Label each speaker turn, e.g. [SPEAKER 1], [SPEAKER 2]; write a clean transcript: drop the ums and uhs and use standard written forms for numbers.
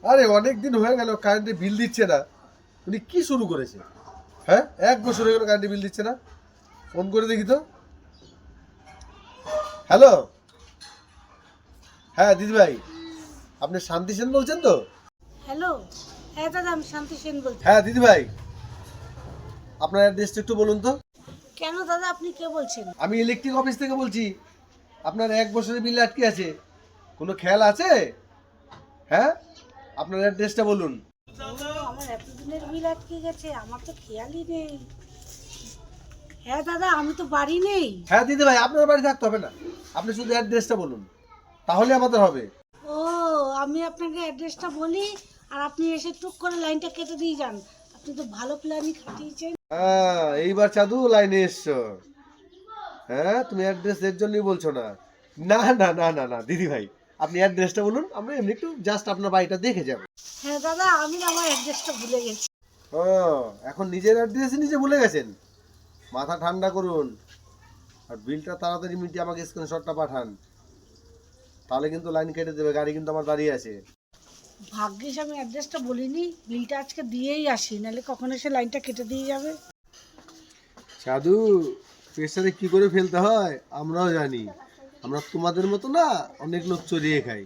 [SPEAKER 1] আরে অনেকদিন হয়ে গেল কারেন্টের বিল দিচ্ছে না। উনি কি শুরু করেছে? হ্যাঁ, 1 বছর হয়ে গেল কারেন্টের বিল দিচ্ছে না। ফোন করে দেখি তো। হ্যালো, হ্যাঁ দিদিভাই, আপনি শান্তি সেন বলছেন তো?
[SPEAKER 2] হ্যালো। হ্যাঁ দাদা, আমি শান্তি সেন বলছি।
[SPEAKER 1] হ্যাঁ দিদিভাই, আপনার অ্যাড্রেসটা একটু বলুন তো।
[SPEAKER 2] কেন দাদা, আপনি কে বলছেন?
[SPEAKER 1] আমি ইলেকট্রিক অফিস থেকে বলছি। আপনার 1 বছরের বিল আটকে আছে, কোনো খেয়াল আছে? হ্যাঁ, আপনার অ্যাড্রেসটা বলুন।
[SPEAKER 2] ও, আমার এতদিনের বিল আটকে গেছে, আমার তো খেয়ালই নেই। হ্যাঁ দাদা, আমি তো বাড়ি নেই।
[SPEAKER 1] হ্যাঁ দিদিভাই, আপনার বাড়ি থাকতে হবে না, আপনি শুধু অ্যাড্রেসটা বলুন, তাহলে আমাদের হবে।
[SPEAKER 2] ও, আমি আপনাকে অ্যাড্রেসটা বলি আর আপনি এসে টুক করে লাইনটা কেটে দিয়ে যান। আপনি তো ভালো প্ল্যানই খাটিয়েছেন।
[SPEAKER 1] হ্যাঁ, এইবার চাঁদু লাইনে এসছো। হ্যাঁ, তুমি অ্যাড্রেস এর জন্যই বলছো না? না না না না না দিদি ভাই, আপনি অ্যাড্রেসটা বলুন, আমরা এমনি একটু জাস্ট আপনার বাড়িটা দেখে যাব।
[SPEAKER 2] হ্যাঁ দাদা, আমি না আমার অ্যাড্রেসটা ভুলে গেছি।
[SPEAKER 1] ও, এখন নিজের অ্যাড্রেস নিজে ভুলে গেছেন? মাথা ঠান্ডা করুন, আর বিলটা তাড়াতাড়ি মিটিয়ে আমাকে স্ক্রিনশটটা পাঠান, তাহলে কিন্তু লাইন কেটে দেবে, গাড়ি কিন্তু আমার দাঁড়িয়ে আছে।
[SPEAKER 2] ভাগ্যিস আমি অ্যাড্রেসটা বলিনি, বিলটা আজকে দিয়েই আসি, নাহলে কখন এসে লাইনটা কেটে দিয়ে যাবে।
[SPEAKER 1] সাধু, প্রেসারে কি করে ফেলতে হয় আমরাও জানি, আমরা তোমাদের মতো না, অনেক লোক চড়িয়ে খাই।